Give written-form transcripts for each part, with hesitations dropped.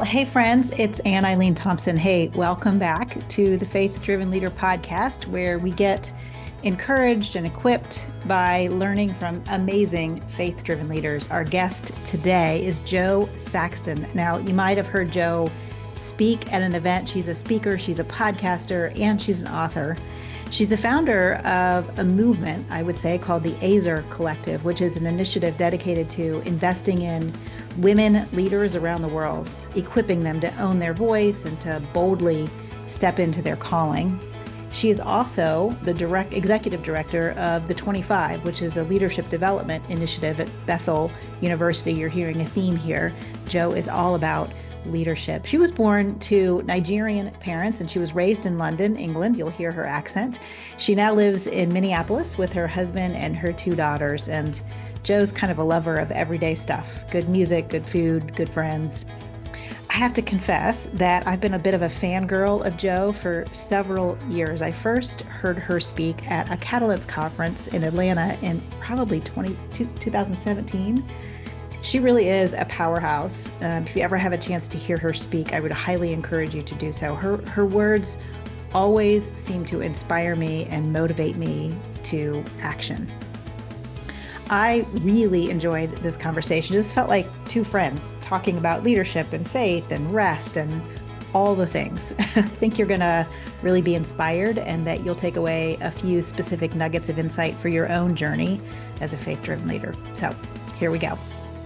Well, hey, friends, it's Ann Eileen Thompson. Hey, welcome back to the Faith Driven Leader podcast, where we get encouraged and equipped by learning from amazing faith driven leaders. Our guest today is Jo Saxton. Now, you might have heard Jo speak at an event. She's a speaker, she's a podcaster, and she's an author. She's the founder of a movement, I would say, called the Ezer Collective, which is an initiative dedicated to investing in women leaders around the world, equipping them to own their voice and to boldly step into their calling. She is also the executive director of the 25, which is a leadership development initiative at Bethel University. You're hearing a theme here. Jo is all about leadership. She was born to Nigerian parents and she was raised in London, England. You'll hear her accent. She now lives in Minneapolis with her husband and her two daughters. And Jo's kind of a lover of everyday stuff, good music, good food, good friends. I have to confess that I've been a bit of a fangirl of Jo for several years. I first heard her speak at a Catalyst conference in Atlanta in probably 2017. She really is a powerhouse. If you ever have a chance to hear her speak, I would highly encourage you to do so. Her words always seem to inspire me and motivate me to action. I really enjoyed this conversation. It just felt like two friends talking about leadership and faith and rest and all the things. I think you're going to really be inspired and that you'll take away a few specific nuggets of insight for your own journey as a faith-driven leader. So here we go.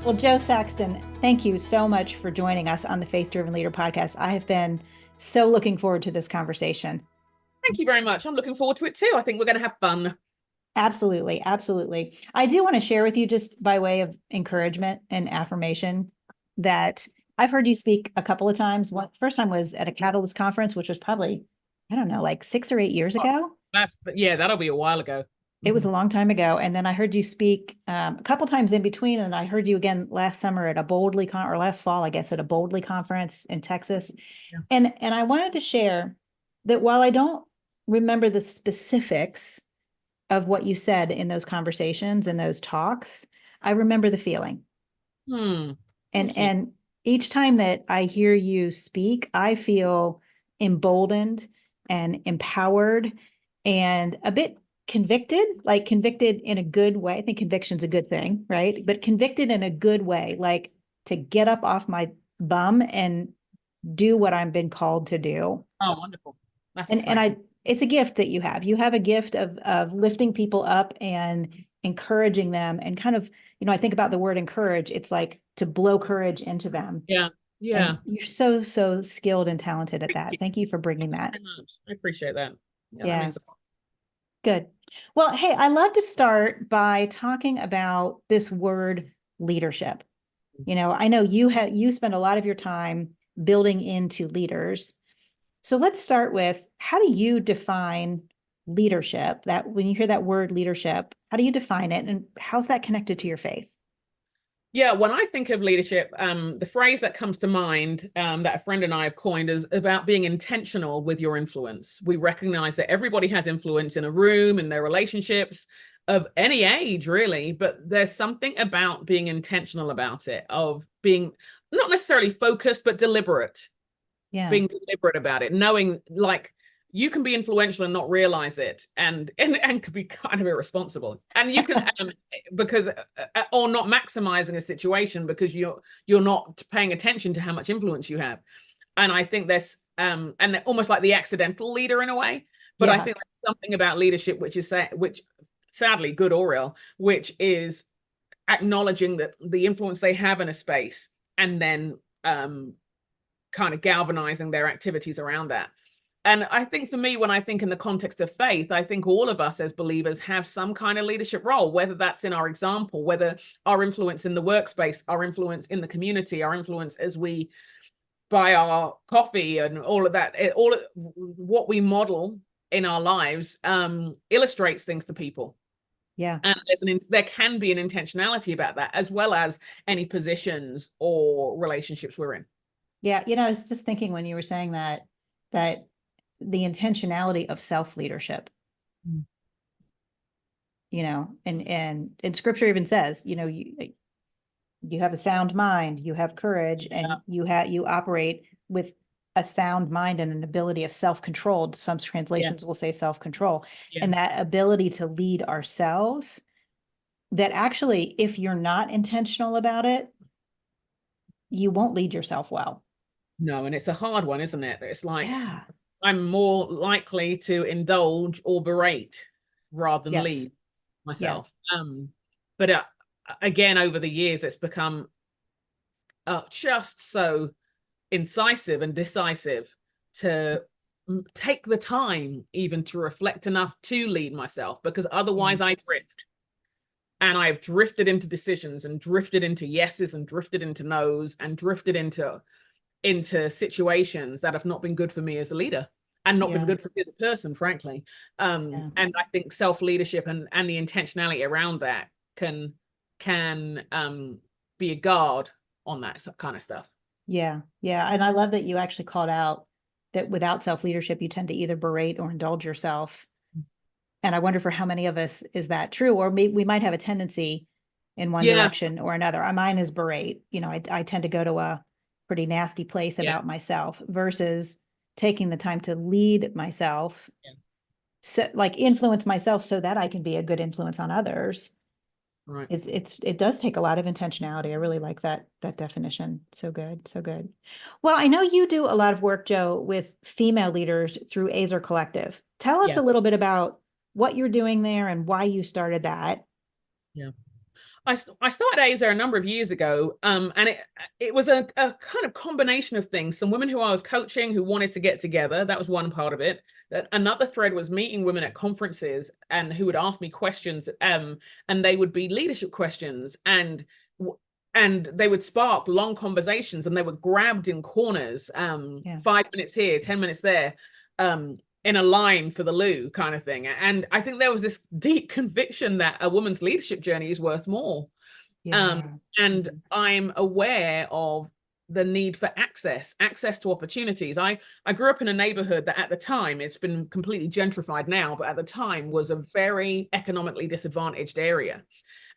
Well, Jo Saxton, thank you so much for joining us on the Faith Driven Leader podcast. I have been so looking forward to this conversation. Thank you very much. I'm looking forward to it too. I think we're going to have fun. Absolutely. Absolutely. I do want to share with you, just by way of encouragement and affirmation, that I've heard you speak a couple of times. First time was at a Catalyst conference, which was probably, I don't know, like 6 or 8 years ago. That'll be a while ago. It was a long time ago. And then I heard you speak a couple times in between. And I heard you again last summer at a or last fall, I guess, at a Boldly conference in Texas. Yeah. And I wanted to share that while I don't remember the specifics of what you said in those conversations and those talks, I remember the feeling. And each time that I hear you speak, I feel emboldened and empowered and a bit convicted in a good way. I think conviction's a good thing, right? But convicted in a good way, like to get up off my bum and do what I've been called to do. Oh, wonderful. That's exciting. It's a gift that you have. You have a gift of lifting people up and encouraging them and kind of, I think about the word encourage. It's like to blow courage into them. Yeah. And you're so skilled and talented at that. Thank you for bringing that. I appreciate that. Yeah. That means a lot. Good. Well, hey, I love to start by talking about this word leadership. I know you spend a lot of your time building into leaders. So let's start with, how do you define leadership? That when you hear that word leadership, how do you define it and how's that connected to your faith? Yeah, when I think of leadership, the phrase that comes to mind that a friend and I have coined is about being intentional with your influence. We recognize that everybody has influence in a room, in their relationships of any age, really, but there's something about being intentional about it, of being not necessarily focused, but deliberate. Yeah. Being deliberate about it, knowing like you can be influential and not realize it and could be kind of irresponsible, and you can because or not maximizing a situation because you're not paying attention to how much influence you have. And I think there's and almost like the accidental leader in a way, but I think there's something about leadership which sadly, good or ill, which is acknowledging that the influence they have in a space and then kind of galvanizing their activities around that. And I think for me, when I think in the context of faith, I think all of us as believers have some kind of leadership role, whether that's in our example, whether our influence in the workspace, our influence in the community, our influence as we buy our coffee and all of that, what we model in our lives illustrates things to people. Yeah. And there can be an intentionality about that, as well as any positions or relationships we're in. Yeah. I was just thinking when you were saying that the intentionality of self-leadership, and scripture even says, You have a sound mind, you have courage, and you operate with a sound mind and an ability of self-control. Some translations will say self-control, and that ability to lead ourselves, that actually, if you're not intentional about it, you won't lead yourself well. No, and it's a hard one, isn't it? It's like, Yeah. I'm more likely to indulge or berate rather than Yes. lead Yeah. myself. But again, over the years, it's become just so incisive and decisive to take the time even to reflect enough to lead myself, because otherwise I drift. And I've drifted into decisions and drifted into yeses and drifted into nos and drifted into situations that have not been good for me as a leader and not been good for me as a person, frankly. And I think self-leadership and the intentionality around that can be a guard on that kind of stuff. Yeah. Yeah. And I love that you actually called out that without self-leadership, you tend to either berate or indulge yourself. And I wonder for how many of us is that true? Or maybe we might have a tendency in one direction or another. Mine is berate. You know, I tend to go to a pretty nasty place about myself versus taking the time to lead myself. So like influence myself so that I can be a good influence on others. Right. It does take a lot of intentionality. I really like that definition. So good, so good. Well, I know you do a lot of work, Jo, with female leaders through Ezer Collective. Tell us a little bit about what you're doing there and why you started that. Yeah. I started Ezer a number of years ago, and it was a kind of combination of things. Some women who I was coaching who wanted to get together. That was one part of it. Another thread was meeting women at conferences and who would ask me questions, and they would be leadership questions, and they would spark long conversations, and they were grabbed in corners, 5 minutes here, 10 minutes there, in a line for the loo kind of thing. And I think there was this deep conviction that a woman's leadership journey is worth more. And I'm aware of the need for access to opportunities. I grew up in a neighborhood that at the time, it's been completely gentrified now, but at the time was a very economically disadvantaged area.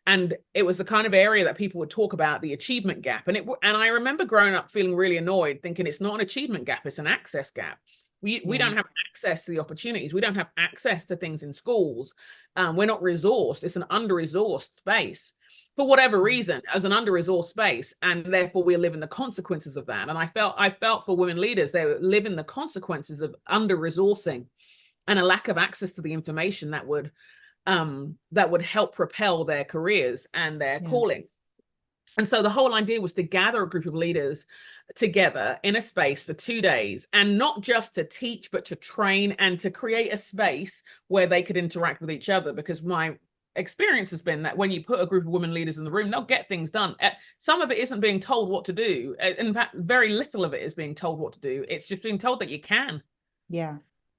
And it was the kind of area that people would talk about the achievement gap. And I remember growing up feeling really annoyed, thinking it's not an achievement gap, it's an access gap. We don't have access to the opportunities. We don't have access to things in schools. We're not resourced. It's an under-resourced space for whatever reason, as an under-resourced space, and therefore we live in the consequences of that. And I felt for women leaders, they live in the consequences of under-resourcing and a lack of access to the information that would help propel their careers and their calling. And so the whole idea was to gather a group of leaders together in a space for 2 days, and not just to teach, but to train and to create a space where they could interact with each other. Because my experience has been that when you put a group of women leaders in the room, they'll get things done. Some of it isn't being told what to do. In fact, very little of it is being told what to do. It's just being told that you can. Yeah.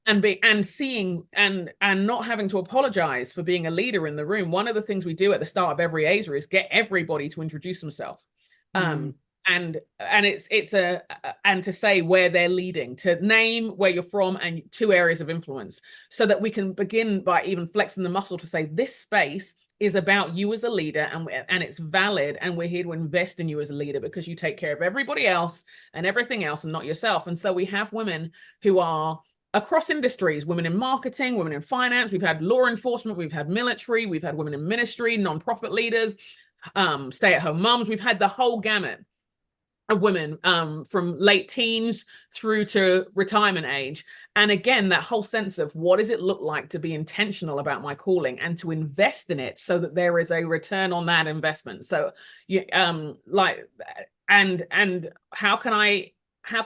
And seeing and not having to apologize for being a leader in the room. One of the things we do at the start of every Ezer is get everybody to introduce themselves. And to say where they're leading, to name where you're from and 2 areas of influence, so that we can begin by even flexing the muscle to say this space is about you as a leader, and it's valid, and we're here to invest in you as a leader because you take care of everybody else and everything else and not yourself. And so we have women who are across industries, women in marketing, women in finance, we've had law enforcement, we've had military, we've had women in ministry, nonprofit leaders, stay-at-home moms. We've had the whole gamut of women, from late teens through to retirement age. And again, that whole sense of what does it look like to be intentional about my calling and to invest in it so that there is a return on that investment. So how can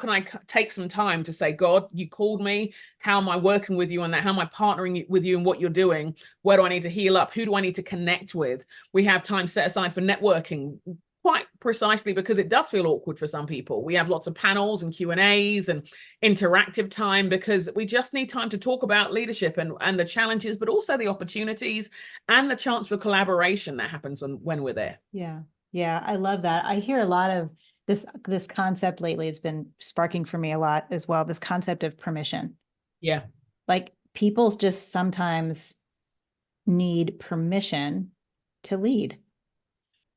I take some time to say, God, you called me. How am I working with you on that? How am I partnering with you in what you're doing? Where do I need to heal up? Who do I need to connect with? We have time set aside for networking, quite precisely because it does feel awkward for some people. We have lots of panels and Q&As and interactive time because we just need time to talk about leadership and the challenges, but also the opportunities and the chance for collaboration that happens when we're there. Yeah. Yeah. I love that. I hear a lot of this concept lately. It's been sparking for me a lot as well. This concept of permission. Yeah. Like people just sometimes need permission to lead.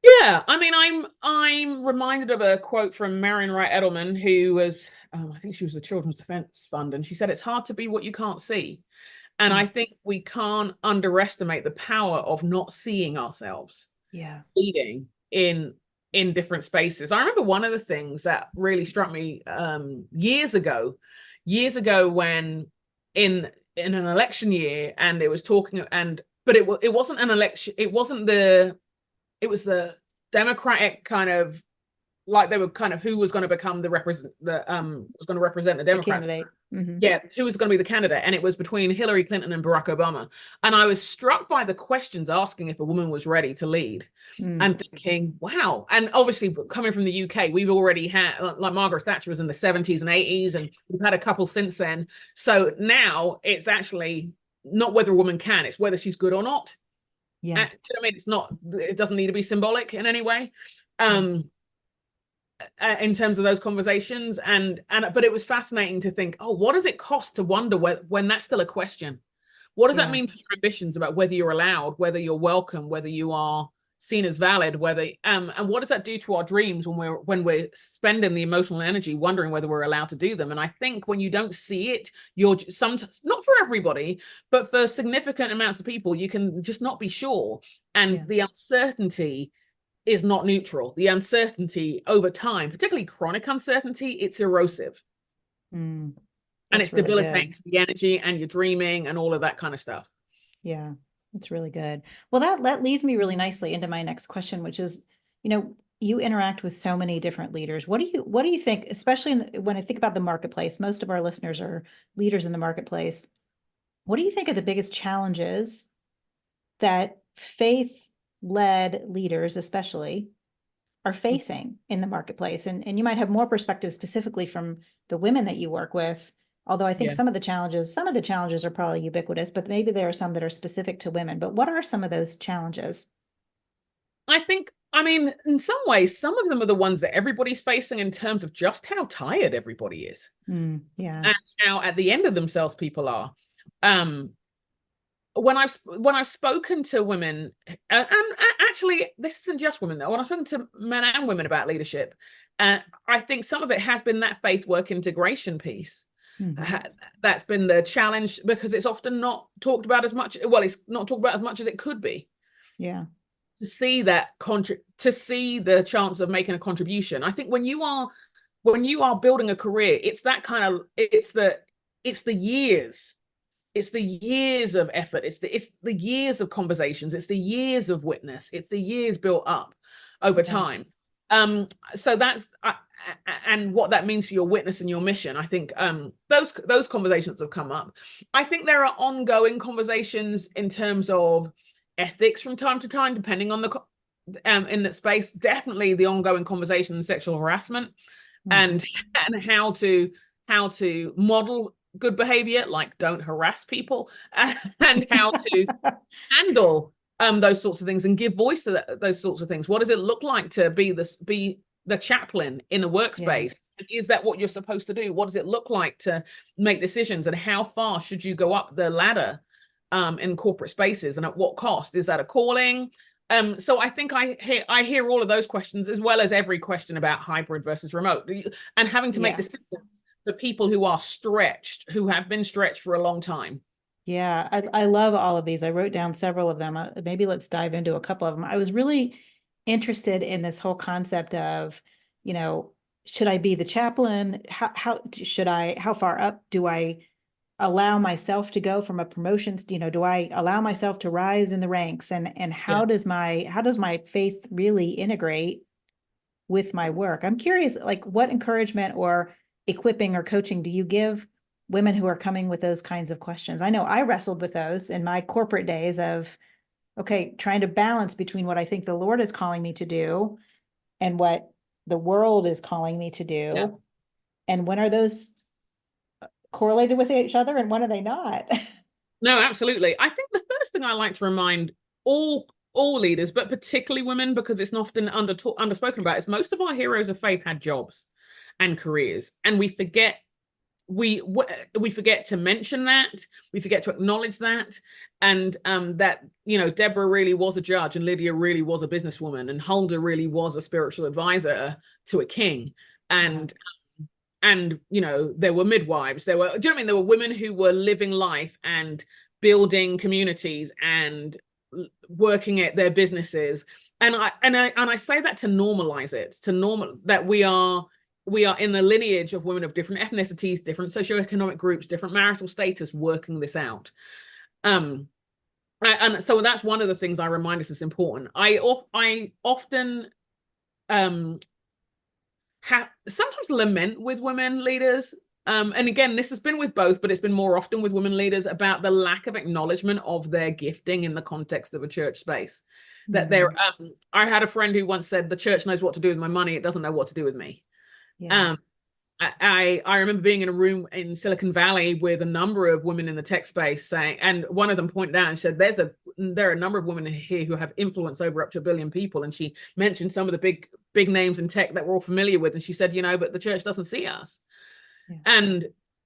Yeah, I mean, I'm reminded of a quote from Marion Wright Edelman, who was, I think she was the Children's Defense Fund, and she said, "It's hard to be what you can't see." And Mm. I think we can't underestimate the power of not seeing ourselves Yeah. leading in different spaces. I remember one of the things that really struck me years ago when in an election year, and it was talking, and but it wasn't an election, it was the Democratic kind of, like, they were kind of who was going to become the was going to represent the The Democrats. candidate. Mm-hmm. Yeah, who was going to be the candidate, and it was between Hillary Clinton and Barack Obama. And I was struck by the questions asking if a woman was ready to lead, Mm. and thinking, wow. And obviously, coming from the UK, we've already had, like, Margaret Thatcher was in the 70s and 80s, and we've had a couple since then. So now it's actually not whether a woman can, it's whether she's good or not. Yeah. I mean, it doesn't need to be symbolic in any way. Yeah. In terms of those conversations, but it was fascinating to think, oh, what does it cost to wonder when that's still a question? What does that Yeah. mean for your ambitions about whether you're allowed, whether you're welcome, whether you are seen as valid, whether and what does that do to our dreams when we're spending the emotional energy wondering whether we're allowed to do them? And I think when you don't see it, you're sometimes, not for everybody, but for significant amounts of people, you can just not be sure. And Yeah. the uncertainty is not neutral. The uncertainty over time, particularly chronic uncertainty, it's erosive. Mm. And That's it's really debilitating good. to the energy and your dreaming and all of that kind of stuff. Yeah, that's really good. Well, that leads me really nicely into my next question, which is, you interact with so many different leaders. What do you think, especially when I think about the marketplace, most of our listeners are leaders in the marketplace. What do you think are the biggest challenges that faith-led leaders, especially, are facing in the marketplace? And you might have more perspective specifically from the women that you work with, although I think Yeah. some of the challenges are probably ubiquitous, but maybe there are some that are specific to women. But what are some of those challenges? I think, I mean, in some ways, some of them are the ones that everybody's facing in terms of just how tired everybody is Yeah. and how at the end of themselves people are. Um, when I've spoken to women, and actually this isn't just women though, when I've spoken to men and women about leadership, I think some of it has been that faith work integration piece. Mhm. That's been the challenge, because it's often not talked about as much. Well, it's not talked about as much as it could be, Yeah. to see that to see the chance of making a contribution. I think when you are building a career, it's that kind of, it's the years, it's the years of effort, it's the years of conversations, it's the years of witness, it's the years built up over Yeah. time. So that's and what that means for your witness and your mission. I think those conversations have come up. I think there are ongoing conversations in terms of ethics from time to time, depending on the in that space. Definitely the ongoing conversation in sexual harassment, Mhm. and how to model good behavior, like don't harass people, and how to handle those sorts of things and give voice to those sorts of things. What does it look like to be the chaplain in a Yeah. workspace? Is that what you're supposed to do? What does it look like to make decisions, and how far should you go up the ladder in corporate spaces, and at what cost? Is that a calling? So I think I hear all of those questions, as well as every question about hybrid versus remote, and having to make Yeah. decisions for people who are stretched, who have been stretched for a long time. Yeah. I love all of these. I wrote down several of them. Maybe let's dive into a couple of them. I was really interested in this whole concept of, you know, should I be the chaplain? How far up do I allow myself to go from a promotion? Do I allow myself to rise in the ranks? And Yeah. how does my faith really integrate with my work? I'm curious, like, what encouragement or equipping or coaching do you give women who are coming with those kinds of questions? I know I wrestled with those in my corporate days of, okay, trying to balance between what I think the Lord is calling me to do and what the world is calling me to Yeah. do. And when are those correlated with each other and when are they not? No, absolutely. I think the first thing I like to remind all leaders, but particularly women, because it's often underspoken about, is most of our heroes of faith had jobs and careers, and we forget we forget to mention that, we forget to acknowledge that, and that, you know, Deborah really was a judge, and Lydia really was a businesswoman, and Huldah really was a spiritual advisor to a king, and you know, there were midwives, there were, do you know what I mean, there were women who were living life and building communities and working at their businesses, and I say that to normalize it, to normal that we are in the lineage of women of different ethnicities, different socioeconomic groups, different marital status, working this out. And so that's one of the things I remind us is important. I often sometimes lament with women leaders. And again, this has been with both, but it's been more often with women leaders, about the lack of acknowledgement of their gifting in the context of a church space. That they're, I had a friend who once said, the church knows what to do with my money, it doesn't know what to do with me. Yeah. I remember being in a room in Silicon Valley with a number of women in the tech space saying, and one of them pointed out and said, there are a number of women here who have influence over up to 1 billion people. And she mentioned some of the big names in tech that we're all familiar with. And she said, you know, but the church doesn't see us. Yeah.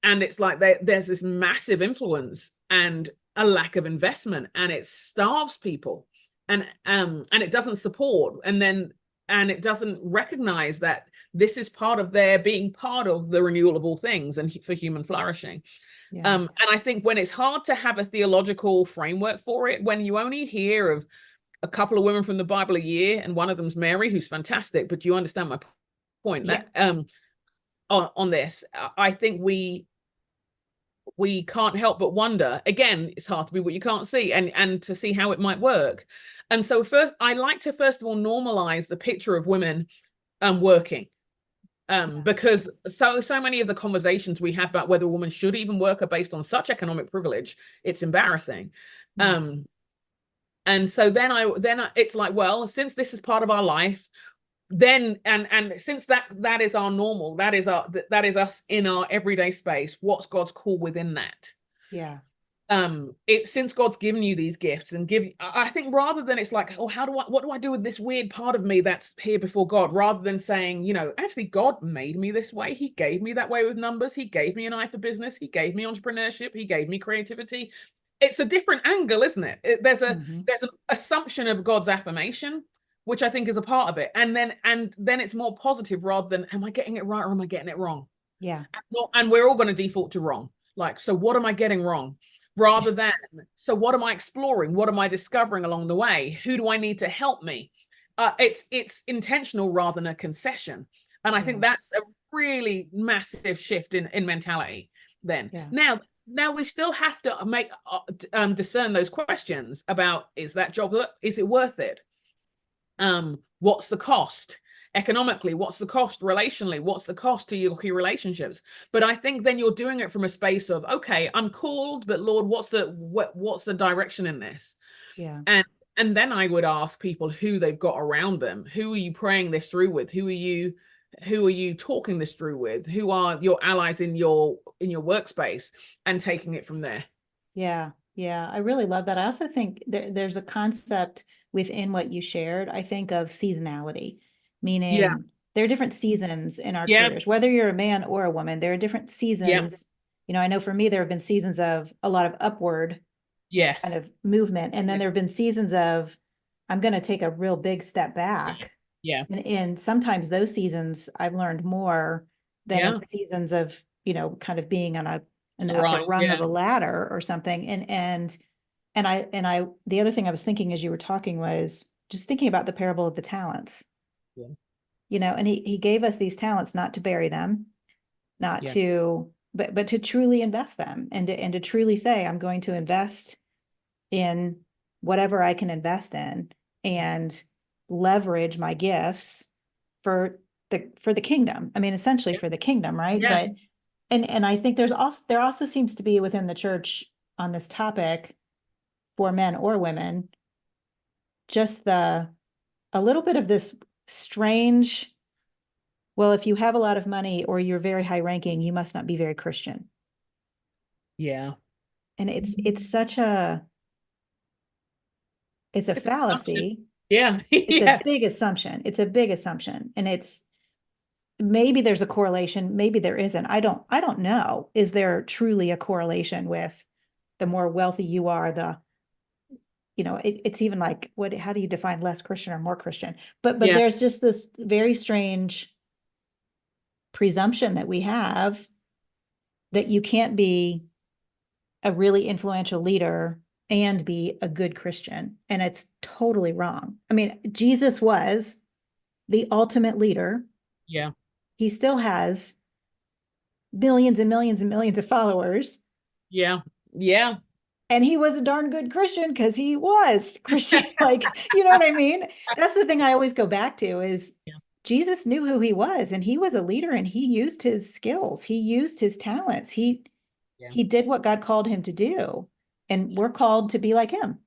And it's like there's this massive influence and a lack of investment, and it starves people, and it doesn't support, and it doesn't recognize that this is part of their being part of the renewable things and for human flourishing. Yeah. And I think when it's hard to have a theological framework for it, when you only hear of a couple of women from the Bible a year, and one of them's Mary, who's fantastic, but you understand my point, that on this, I think we can't help but wonder. Again, it's hard to be what you can't see, and to see how it might work. And so first, I like to first of all normalize the picture of women working. Because so many of the conversations we have about whether a woman should even work are based on such economic privilege, it's embarrassing. And so then it's like, well, since this is part of our life, then and since that is our normal, that is us in our everyday space, what's God's call within that? Yeah. Since God's given you these gifts, and I think rather than it's like, oh, what do I do with this weird part of me that's here before God, rather than saying, you know, actually God made me this way, he gave me that way with numbers, he gave me an eye for business, he gave me entrepreneurship, he gave me creativity. It's a different angle, isn't it? There's an assumption of God's affirmation, which I think is a part of it, and then it's more positive rather than, am I getting it right or am I getting it wrong? Yeah. And we're all going to default to wrong. Like, so what am I getting wrong? Rather than, so what am I exploring? What am I discovering along the way? Who do I need to help me? It's intentional rather than a concession. And I think that's a really massive shift in mentality then. Yeah. Now we still have to make discern those questions about, is that job, is it worth it? What's the cost? Economically, what's the cost relationally? What's the cost to your key relationships? But I think then you're doing it from a space of, okay, I'm called, but Lord, what's the direction in this? Yeah. And then I would ask people who they've got around them. Who are you praying this through with? Who are you talking this through with? Who are your allies in your workspace, and taking it from there? Yeah. Yeah. I really love that. I also think there's a concept within what you shared, I think, of seasonality. Meaning there are different seasons in our careers, whether you're a man or a woman, there are different seasons. You know, I know for me, there have been seasons of a lot of upward kind of movement. And then there have been seasons of, I'm going to take a real big step back. Yeah. And sometimes those seasons I've learned more than in the seasons of, you know, kind of being on an upper rung of a ladder or something. And the other thing I was thinking as you were talking was just thinking about the parable of the talents. Yeah. You know, and he gave us these talents not to bury them, not to, but to truly invest them, and to truly say, I'm going to invest in whatever I can invest in, and leverage my gifts for the kingdom. I mean, essentially for the kingdom, right? Yeah. But and I think there also seems to be within the church on this topic, for men or women, just a little bit of this strange, well, if you have a lot of money or you're very high ranking, you must not be very Christian. Yeah. And it's such a fallacy. Yeah. It's a big assumption. It's a big assumption. And it's maybe there's a correlation, maybe there isn't. I don't know. Is there truly a correlation with the more wealthy you are, it's even like, how do you define less Christian or more Christian? But Yeah. there's just this very strange presumption that we have that you can't be a really influential leader and be a good Christian. And it's totally wrong. I mean, Jesus was the ultimate leader. Yeah. He still has millions and millions and millions of followers. Yeah. Yeah. And he was a darn good Christian because he was Christian. Like, you know what I mean? That's the thing I always go back to is Yeah. Jesus knew who he was, and he was a leader, and he used his skills. He used his talents. Yeah. He did what God called him to do. And we're called to be like him.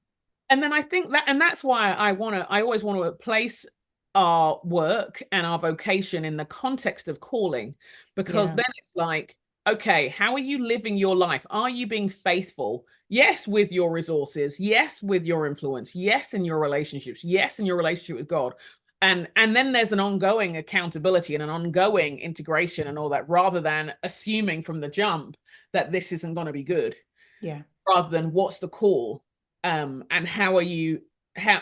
And then I think that, and that's why I always want to place our work and our vocation in the context of calling, because Yeah. then it's like, okay, how are you living your life? Are you being faithful? Yes, with your resources. Yes, with your influence. Yes, in your relationships. Yes, in your relationship with God. And then there's an ongoing accountability and an ongoing integration and all that, rather than assuming from the jump that this isn't going to be good, Yeah. rather than what's the call, and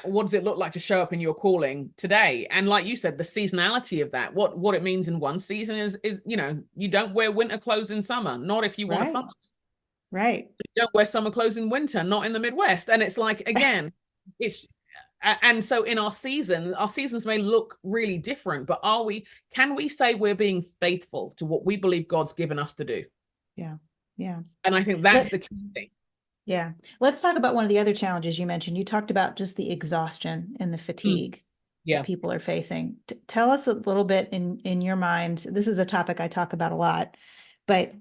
what does it look like to show up in your calling today? And like you said, the seasonality of that, what it means in one season is you don't wear winter clothes in summer, not if you want to Right. function. Right. You don't wear summer clothes in winter, not in the Midwest. And it's like, again, it's and so in our seasons may look really different, but can we say we're being faithful to what we believe God's given us to do? Yeah. Yeah. And I think that's the key thing. Yeah. Let's talk about one of the other challenges you mentioned. You talked about just the exhaustion and the fatigue that Yeah. people are facing. Tell us a little bit in your mind. This is a topic I talk about a lot, but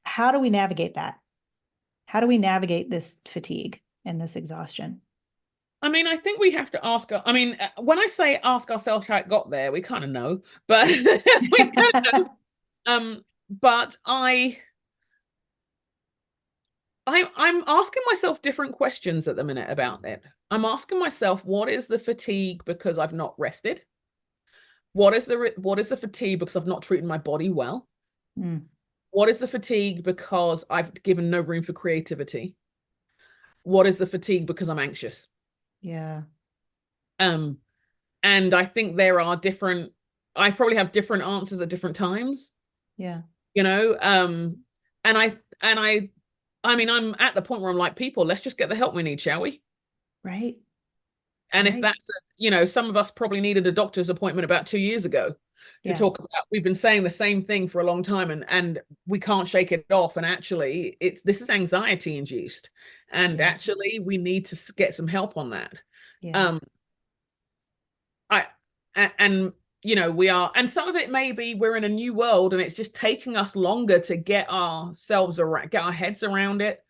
how do we navigate that? How do we navigate this fatigue and this exhaustion? I mean, I think we have to ask. I mean, when I say ask ourselves how it got there, we kind of know, but we kind of know. But I'm asking myself different questions at the minute about it. I'm asking myself, what is the fatigue because I've not rested? What is the fatigue because I've not treated my body well? Mm, What is the fatigue because I've given no room for creativity? What is the fatigue because I'm anxious? yeah. Um, and I think there are different. I probably have different answers at different times. Yeah. You know, and I mean, I'm at the point where I'm like, people, let's just get the help we need, shall we? Right. And if Right. that's, some of us probably needed a doctor's appointment about 2 years ago to Yeah. talk about, we've been saying the same thing for a long time, and we can't shake it off. And actually, this is anxiety induced. And Yeah. actually, we need to get some help on that. Yeah. Um, I, and, we are, and some of it may be we're in a new world and it's just taking us longer to get our heads around it.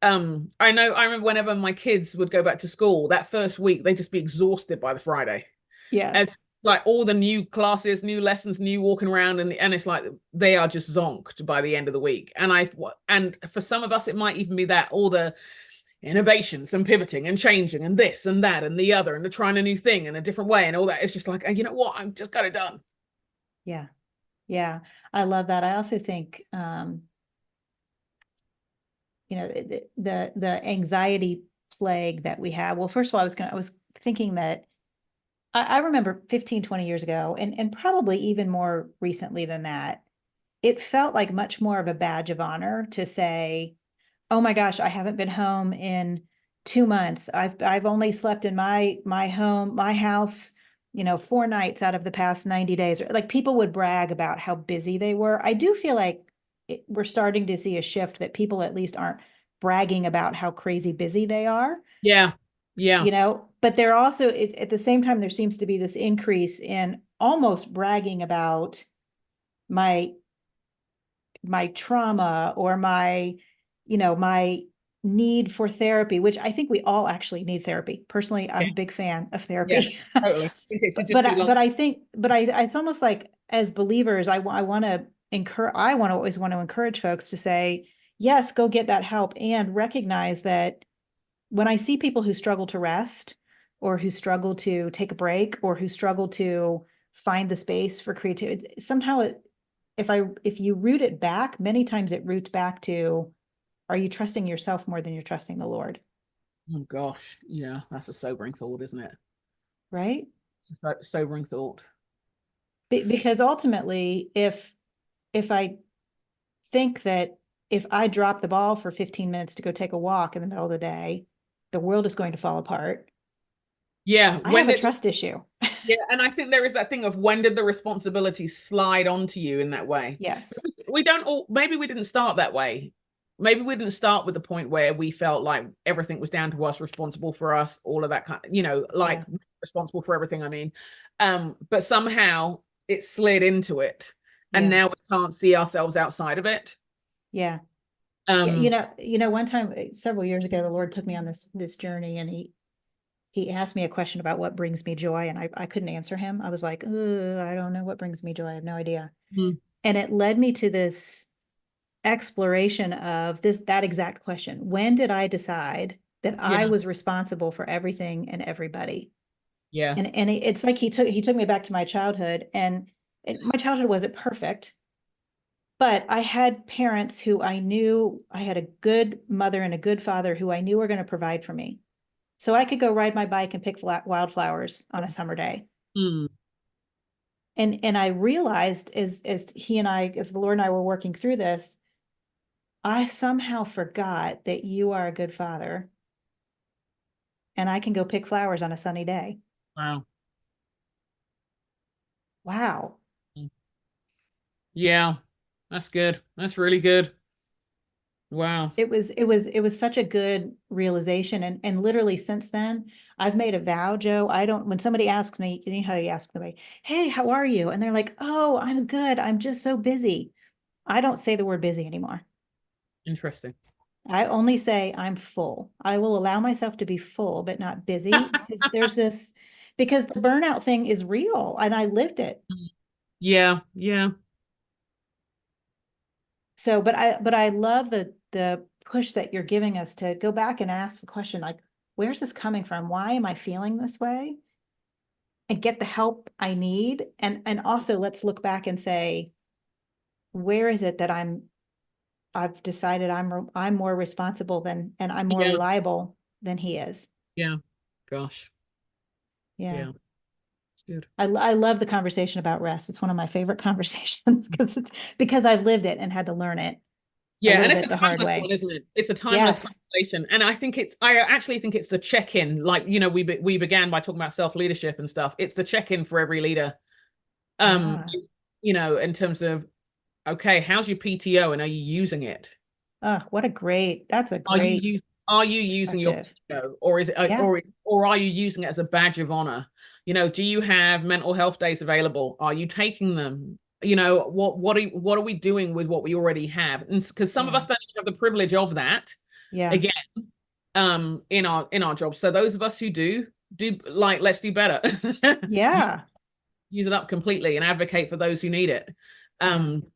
I remember whenever my kids would go back to school, that first week, they'd just be exhausted by the Friday. And Yes. like all the new classes, new lessons, new walking around, and it's like they are just zonked by the end of the week. And for some of us, it might even be that all the innovations and pivoting and changing and this and that and the other and the trying a new thing in a different way and all that. It's just like, you know what? I've just got it done. Yeah. Yeah. I love that. I also think, the anxiety plague that we have. Well, first of all, I was thinking that I remember 15, 20 years ago, and probably even more recently than that, it felt like much more of a badge of honor to say, oh my gosh, I haven't been home in 2 months. I've only slept in my home, my house, 4 nights out of the past 90 days. Like people would brag about how busy they were. I do feel like we're starting to see a shift that people at least aren't bragging about how crazy busy they are, Yeah. Yeah. but they're also at the same time, there seems to be this increase in almost bragging about my my trauma or my need for therapy, which I think we all actually need therapy. Personally, I'm Yeah. a big fan of Yeah. therapy. Totally. In case you're but just but too I, long. but I think it's almost like as believers, I want to always want to encourage folks to say, yes, go get that help and recognize that when I see people who struggle to rest or who struggle to take a break or who struggle to find the space for creativity. Somehow if you root it back, many times it roots back to, are you trusting yourself more than you're trusting the Lord? Oh gosh, yeah, that's a sobering thought, isn't it? Right? It's a sobering thought. Because ultimately, if I think that if I drop the ball for 15 minutes to go take a walk in the middle of the day, the world is going to fall apart. Yeah, I have when a did trust issue. yeah, and I think there is that thing of when did the responsibility slide onto you in that way? Yes. Because we don't all, maybe we didn't start that way. Maybe we didn't start with the point where we felt like everything was down to us, responsible for us, all of that kind of, like Yeah. responsible for everything, I mean. But somehow it slid into it. And Yeah. now we can't see ourselves outside of it. Yeah. Yeah. Um, One time several years ago, the Lord took me on this journey, and he asked me a question about what brings me joy, and I couldn't answer him. I was like, I don't know what brings me joy. I have no idea. mm, And it led me to this exploration of that exact question. When did I decide that I yeah, was responsible for everything and everybody? yeah. And it's like he took me back to my childhood, and my childhood wasn't perfect, but I had parents who I knew. I had a good mother and a good father who I knew were going to provide for me. So I could go ride my bike and pick wildflowers on a summer day. Mm, And I realized as the Lord and I were working through this, I somehow forgot that you are a good father, and I can go pick flowers on a sunny day. wow. Wow. Mm, yeah, that's good. That's really good. Wow. It was such a good realization. And literally since then, I've made a vow, Joe. I don't, when somebody asks me, you know how you ask somebody, hey, how are you? And they're like, oh, I'm good. I'm just so busy. I don't say the word busy anymore. Interesting. I only say I'm full. I will allow myself to be full, but not busy, because the burnout thing is real and I lived it. Yeah, yeah, So, but I love the push that you're giving us to go back and ask the question, like, where's this coming from? Why am I feeling this way? And get the help I need. And also let's look back and say, where is it that I've decided I'm more responsible and I'm more yeah, reliable than he is. yeah. Gosh, Yeah. yeah, it's good. I love the conversation about rest. It's one of my favorite conversations because I've lived it and had to learn it a Yeah, little and it's a bit the hard timeless one, way. isn't it? It's a timeless Yes. conversation, and I actually think it's the check-in. Like, we began by talking about self-leadership and stuff. It's the check-in for every leader. Um, Yeah. in terms of, okay, how's your PTO, and are you using it? Oh, that's a Are you great are you using your perspective. PTO, or is it Yeah. or are you using it as a badge of honor? Do you have mental health days available? Are you taking them? What are we doing with what we already have? And because some of Yeah. us don't even have the privilege of that, Yeah. again, in our jobs. So those of us who do, like, let's do better. use, Yeah. use it up completely and advocate for those who need it. Yeah. um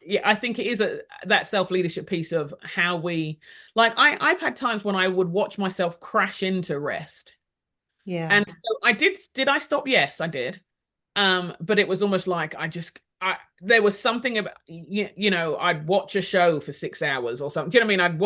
yeah, I think it is that self-leadership piece of how we, like, I've had times when I would watch myself crash into rest. Yeah. And so did I stop? Yes, I did. But it was almost like there was something about, I'd watch a show for 6 hours or something. Do you know what I mean?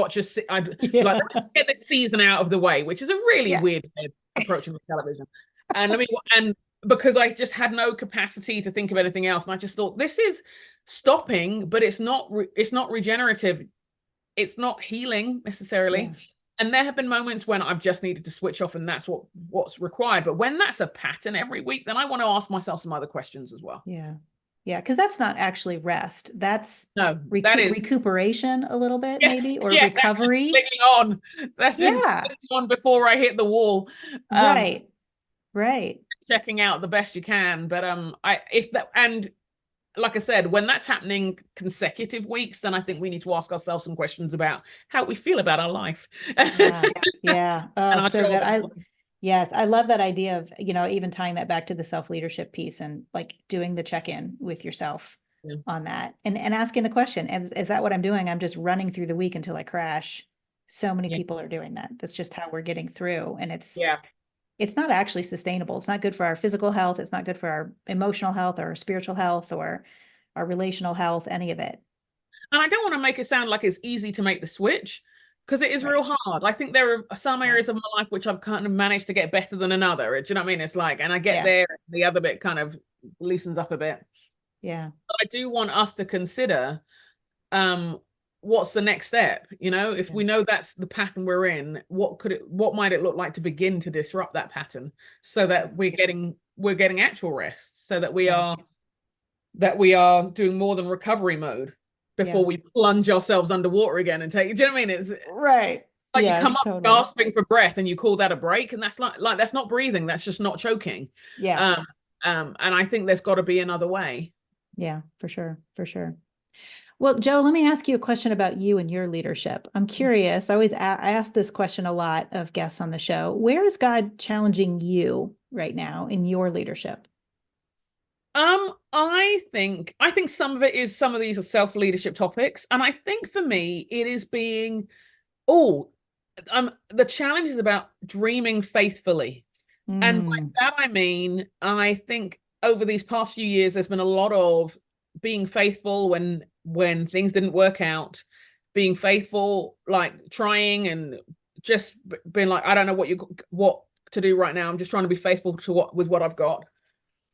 I'd like, Yeah. let me just get this season out of the way, which is a really Yeah. weird way of approaching the television. And because I just had no capacity to think of anything else, and I just thought, this is stopping, but it's not regenerative. It's not healing Yeah. necessarily. And there have been moments when I've just needed to switch off, and that's what's required. But when that's a pattern every week, then I want to ask myself some other questions as well. Yeah. Yeah. Because that's not actually rest. That's No, that is, recuperation a little bit, yeah, maybe, or yeah, that's just recovery. clinging on. That's just Yeah. clinging on before I hit the wall. Um, Right. Right. checking out the best you can. But I if that and like I said, when that's happening consecutive weeks, then I think we need to ask ourselves some questions about how we feel about our life and Yeah. Yeah. Oh, our so job. good. Yes, I love that idea of, even tying that back to the self-leadership piece and like doing the check-in with yourself Yeah, on that and asking the question, is that what I'm doing? I'm just running through the week until I crash. So many yeah, people are doing that. That's just how we're getting through. And it's yeah. it's not actually sustainable. It's not good for our physical health. It's not good for our emotional health or our spiritual health or our relational health, any of it. And I don't want to make it sound like it's easy to make the switch, because it is Right. real hard. I think there are some Yeah. areas of my life which I've kind of managed to get better than another. Do you know what I mean? It's like, and I get Yeah. there, the other bit kind of loosens up a bit. Yeah. But I do want us to consider um what's the next step. If Yeah. we know that's the pattern we're in, what might it look like to begin to disrupt that pattern, so that we're getting actual rest, so that we Yeah. are that we are doing more than recovery mode Yeah. before we plunge ourselves underwater again and take. Do you know what I mean? It's Right. like you come Yes, up totally. gasping for breath and you call that a break, and that's not like that's not breathing. That's just not choking. Yeah. Um, and I think there's got to be another way. Yeah, for sure. For sure. Well, Jo, let me ask you a question about you and your leadership. I'm curious. I ask this question a lot of guests on the show. Where is God challenging you right now in your leadership? I think some of these are self-leadership topics, and I think for me it is being oh, the challenge is about dreaming faithfully. And by Mm, that I mean, I think over these past few years, there's been a lot of being faithful when things didn't work out, being faithful, like trying and just being like, I don't know what to do right now. I'm just trying to be faithful to what I've got.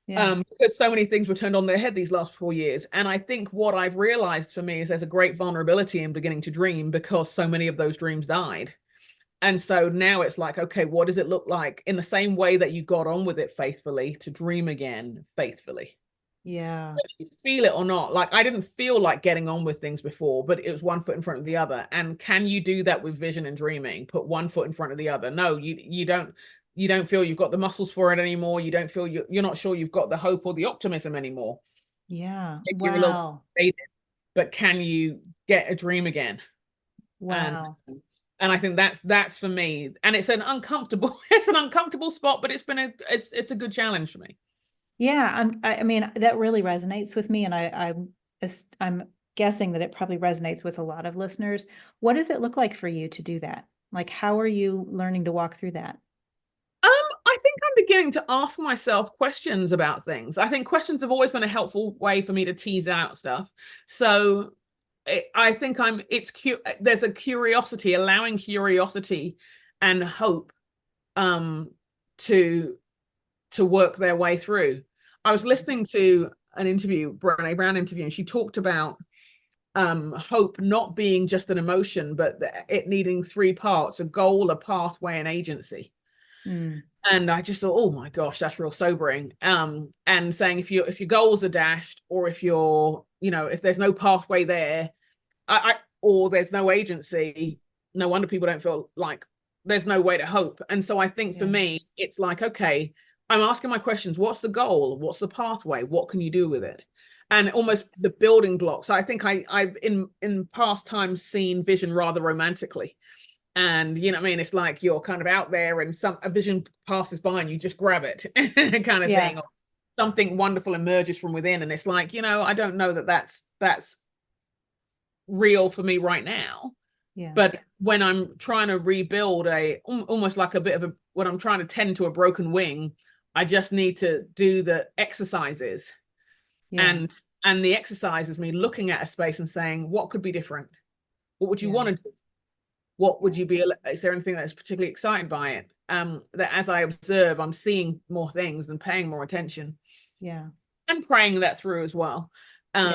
yeah. Because so many things were turned on their head these last 4 years. And I think what I've realized for me is there's a great vulnerability in beginning to dream, because so many of those dreams died. And so now it's like, okay, what does it look like in the same way that you got on with it faithfully to dream again faithfully? Yeah. Whether you feel it or not. Like, I didn't feel like getting on with things before, but it was one foot in front of the other. And can you do that with vision and dreaming? Put one foot in front of the other? No, you don't feel you've got the muscles for it anymore. You don't feel you're not sure you've got the hope or the optimism anymore. Yeah. Maybe you're a little Wow. faded, but can you get a dream again? and Wow. and I think that's for me, and it's an uncomfortable it's an uncomfortable spot, but it's a good challenge for me. Yeah, I mean, that really resonates with me, and I'm guessing that it probably resonates with a lot of listeners. What does it look like for you to do that? Like, how are you learning to walk through that? I think I'm beginning to ask myself questions about things. I think questions have always been a helpful way for me to tease out stuff. So I think there's a curiosity, allowing curiosity and hope um to work their way through. I was listening to an interview, Brené Brown interview, and she talked about hope not being just an emotion, but it needing three parts: a goal, a pathway, and agency. Mm, And I just thought, oh my gosh, that's real sobering. And saying if your goals are dashed, or if there's no pathway there, or there's no agency, no wonder people don't feel like there's no way to hope. And so I think for yeah, me, it's like, okay, I'm asking my questions. What's the goal? What's the pathway? What can you do with it? And almost the building blocks. I think I've in past times seen vision rather romantically. And you know what I mean? It's like you're kind of out there and a vision passes by and you just grab it kind of yeah, thing. Or something wonderful emerges from within. And it's like, I don't know that that's real for me right now. yeah, But when I'm trying to rebuild almost like a bit of when I'm trying to tend to a broken wing, I just need to do the exercises. yeah, And the exercise is me looking at a space and saying, what could be different? What would you yeah, want to do? What would you be? Is there anything that's particularly excited by it? That as I observe, I'm seeing more things and paying more attention yeah, and praying that through as well. yeah,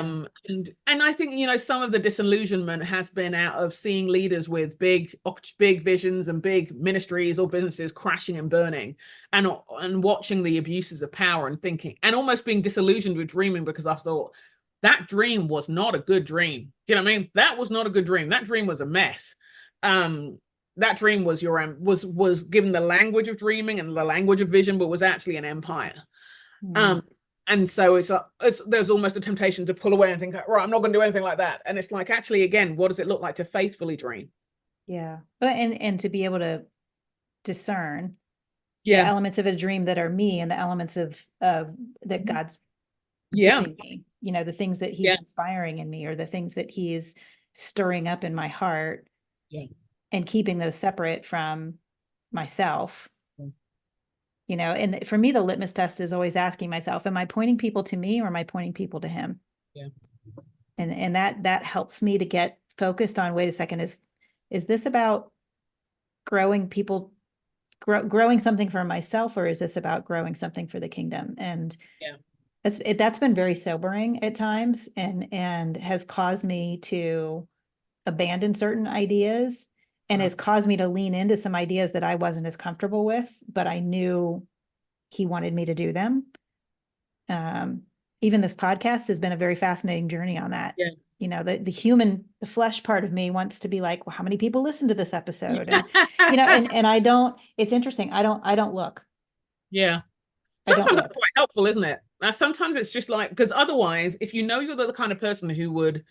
And I think some of the disillusionment has been out of seeing leaders with big visions and big ministries or businesses crashing and burning, and watching the abuses of power and thinking and almost being disillusioned with dreaming, because I thought that dream was not a good dream. Do you know what I mean? That was not a good dream. That dream was a mess. Um, that dream was given the language of dreaming and the language of vision, but was actually an empire. mm, Um, and so there's almost a temptation to pull away and think, right, I'm not going to do anything like that. And it's like, actually, again, what does it look like to faithfully dream? yeah. And to be able to discern the Yeah, elements of a dream that are me and the elements of that God's yeah, giving me, the things that he's yeah, inspiring in me or the things that he is stirring up in my heart, yeah. and keeping those separate from myself. And for me, the litmus test is always asking myself, am I pointing people to me or am I pointing people to him? Yeah. And that helps me to get focused on, wait a second, is this about growing people, growing something for myself, or is this about growing something for the kingdom? And Yeah. that's been very sobering at times, and has caused me to abandon certain ideas, and Wow. has caused me to lean into some ideas that I wasn't as comfortable with, but I knew he wanted me to do them. Even this podcast has been a very fascinating journey on that. Yeah. The flesh part of me wants to be like, well, how many people listen to this episode? And I don't, it's interesting. I don't look. Yeah. I don't Sometimes that's look. quite helpful, isn't it? Sometimes it's just like, because otherwise, if you know you're the kind of person who would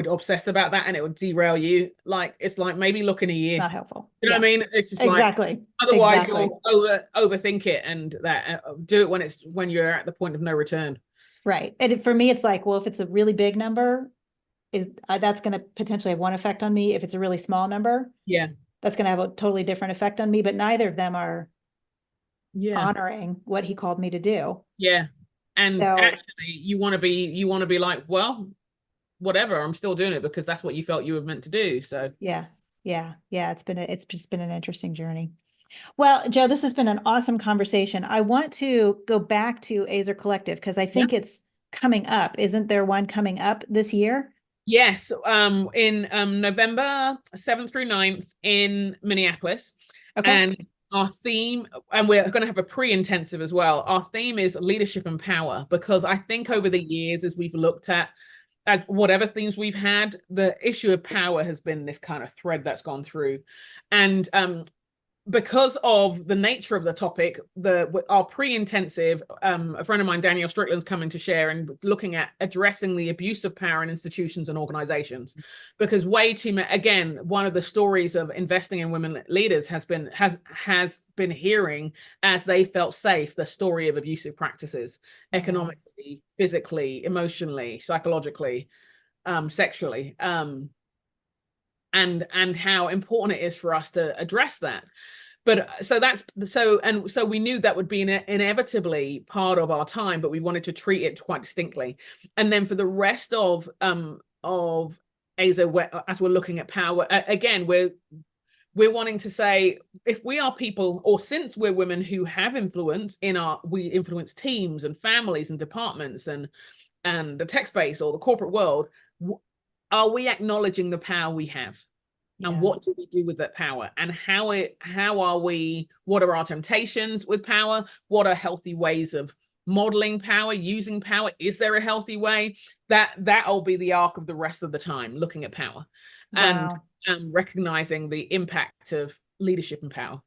obsess about that and it would derail you, like it's like maybe look in a year. Not helpful. You know what I mean? It's just like, Exactly. otherwise Exactly. you'll overthink it, and that do it when you're at the point of no return. Right. And for me, it's like, well, if it's a really big number, that's going to potentially have one effect on me. If it's a really small number, Yeah. that's going to have a totally different effect on me. But neither of them are Yeah. honoring what he called me to do. Yeah. And So, actually you want to be like, well, whatever, I'm still doing it because that's what you felt you were meant to do. So yeah. It's just been an interesting journey. Well, Jo, this has been an awesome conversation. I want to go back to Ezer Collective because I yeah. think it's coming up. Isn't there one coming up this year? Yes, in November 7th through 9th in Minneapolis. Okay. And our theme, and we're going to have a pre-intensive as well. Our theme is leadership and power, because I think over the years, as we've looked at whatever themes we've had, the issue of power has been this kind of thread that's gone through. And because of the nature of the topic, our pre-intensive, a friend of mine, Danielle Strickland's coming to share and looking at addressing the abuse of power in institutions and organizations. Because way too many, again, one of the stories of investing in women leaders has been hearing, as they felt safe, the story of abusive practices, economically, physically, emotionally, psychologically, sexually. And how important it is for us to address that. But so we knew that would be inevitably part of our time, but we wanted to treat it quite distinctly. And then for the rest of Ezer, as we're looking at power, again, we're wanting to say, if we are people, or since we're women who have influence we influence teams and families and departments and the tech space or the corporate world, are we acknowledging the power we have? And what do we do with that power? And what are our temptations with power? What are healthy ways of modeling power, using power? Is there a healthy way? That'll be the arc of the rest of the time, looking at power. Wow. And recognizing the impact of leadership and power.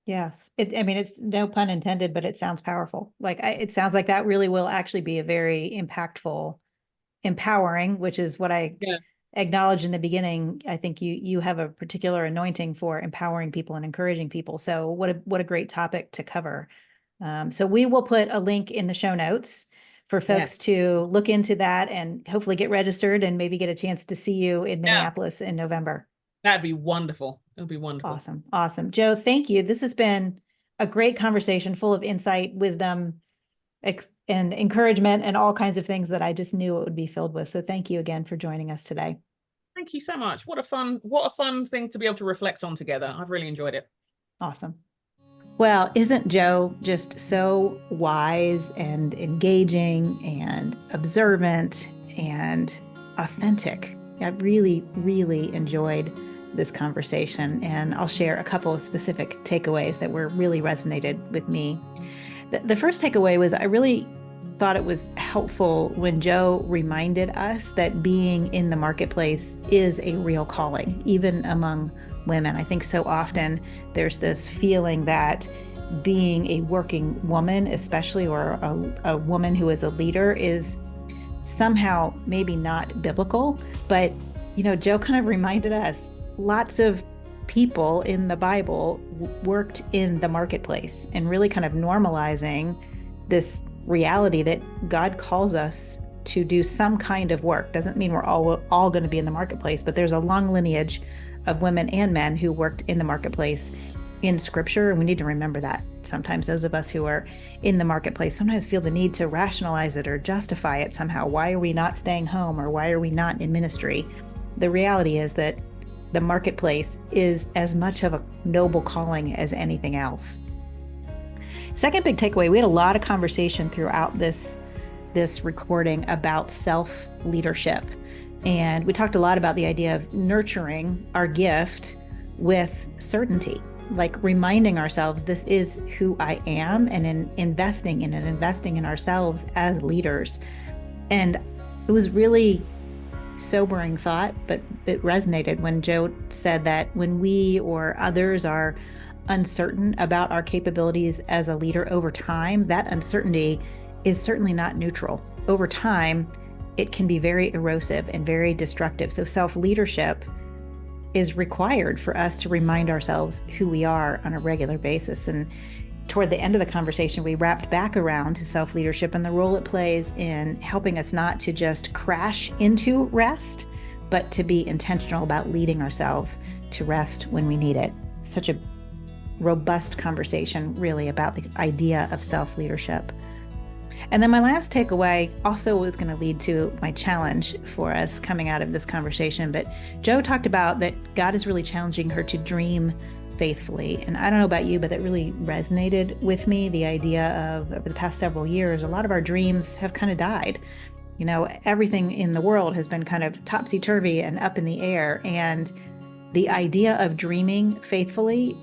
Yes. It's no pun intended, but it sounds powerful. It sounds like that really will actually be a very impactful, empowering, which is what I acknowledged in the beginning. I think you have a particular anointing for empowering people and encouraging people. So what a great topic to cover. So we will put a link in the show notes for folks to look into that and hopefully get registered and maybe get a chance to see you in Minneapolis in November. That'd be wonderful. It'll be wonderful. Awesome. Jo, thank you. This has been a great conversation full of insight, wisdom, and encouragement, and all kinds of things that I just knew it would be filled with. So thank you again for joining us today. Thank you so much. What a fun thing to be able to reflect on together. I've really enjoyed it. Awesome. Well, isn't Jo just so wise and engaging and observant and authentic? I really, really enjoyed this conversation, and I'll share a couple of specific takeaways that were really resonated with me. The first takeaway was I really thought it was helpful when Jo reminded us that being in the marketplace is a real calling, even among women. I think so often there's this feeling that being a working woman, especially, or a woman who is a leader, is somehow maybe not biblical. But, Jo kind of reminded us lots of people in the Bible worked in the marketplace, and really kind of normalizing this reality that God calls us to do some kind of work. Doesn't mean we're all going to be in the marketplace, but there's a long lineage of women and men who worked in the marketplace. in scripture. And we need to remember that sometimes those of us who are in the marketplace sometimes feel the need to rationalize it or justify it somehow. Why are we not staying home, or why are we not in ministry? The reality is that the marketplace is as much of a noble calling as anything else. Second big takeaway, we had a lot of conversation throughout this recording about self-leadership. And we talked a lot about the idea of nurturing our gift with certainty, like reminding ourselves this is who I am, and in investing in ourselves as leaders. And it was really sobering thought, but it resonated when Jo said that when we or others are uncertain about our capabilities as a leader over time, that uncertainty is certainly not neutral. Over time, it can be very erosive and very destructive. So self-leadership is required for us to remind ourselves who we are on a regular basis. And toward the end of the conversation, we wrapped back around to self-leadership and the role it plays in helping us not to just crash into rest, but to be intentional about leading ourselves to rest when we need it. Such a robust conversation, really, about the idea of self-leadership. And then my last takeaway also was going to lead to my challenge for us coming out of this conversation. But Jo talked about that God is really challenging her to dream faithfully. And I don't know about you, but that really resonated with me. The idea of, over the past several years, a lot of our dreams have kind of died. You know, everything in the world has been kind of topsy-turvy and up in the air. And the idea of dreaming faithfully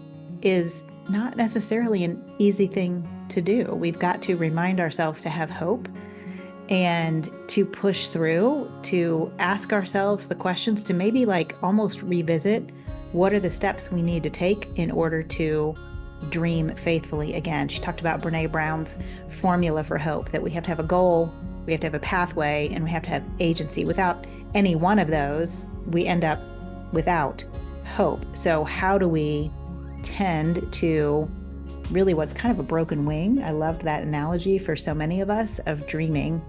is not necessarily an easy thing to do. We've got to remind ourselves to have hope and to push through, to ask ourselves the questions, to maybe like almost revisit what are the steps we need to take in order to dream faithfully again. She talked about Brene Brown's formula for hope, that we have to have a goal, we have to have a pathway, and we have to have agency. Without any one of those, we end up without hope. So how do we tend to really what's kind of a broken wing? I loved that analogy for so many of us of dreaming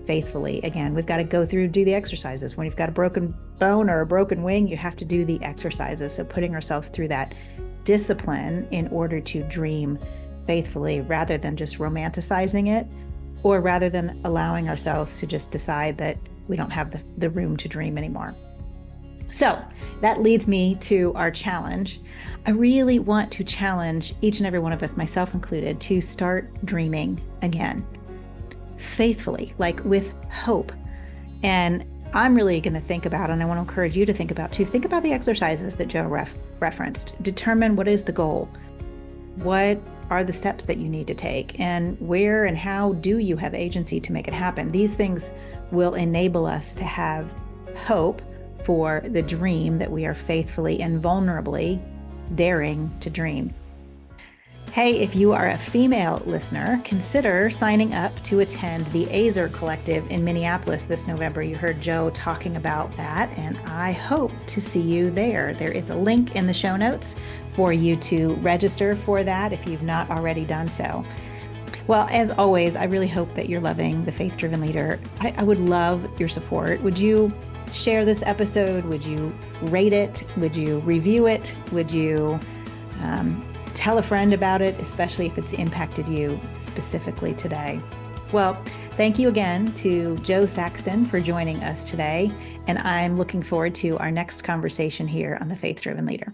faithfully. Again, we've got to go through, do the exercises. When you've got a broken bone or a broken wing, you have to do the exercises. So putting ourselves through that discipline in order to dream faithfully, rather than just romanticizing it, or rather than allowing ourselves to just decide that we don't have the room to dream anymore. So that leads me to our challenge. I really want to challenge each and every one of us, myself included, to start dreaming again, faithfully, like with hope. And I'm really going to think about, and I want to encourage you to think about the exercises that Jo referenced. Determine what is the goal. What are the steps that you need to take, and where and how do you have agency to make it happen? These things will enable us to have hope for the dream that we are faithfully and vulnerably daring to dream. Hey, if you are a female listener, consider signing up to attend the Ezer Collective in Minneapolis this November. You heard Jo talking about that, and I hope to see you there. There is a link in the show notes for you to register for that if you've not already done so. Well, as always, I really hope that you're loving The Faith Driven Leader. I would love your support. Would you share this episode? Would you rate it? Would you review it? Would you tell a friend about it, especially if it's impacted you specifically today? Well, thank you again to Jo Saxton for joining us today, and I'm looking forward to our next conversation here on The Faith Driven Leader.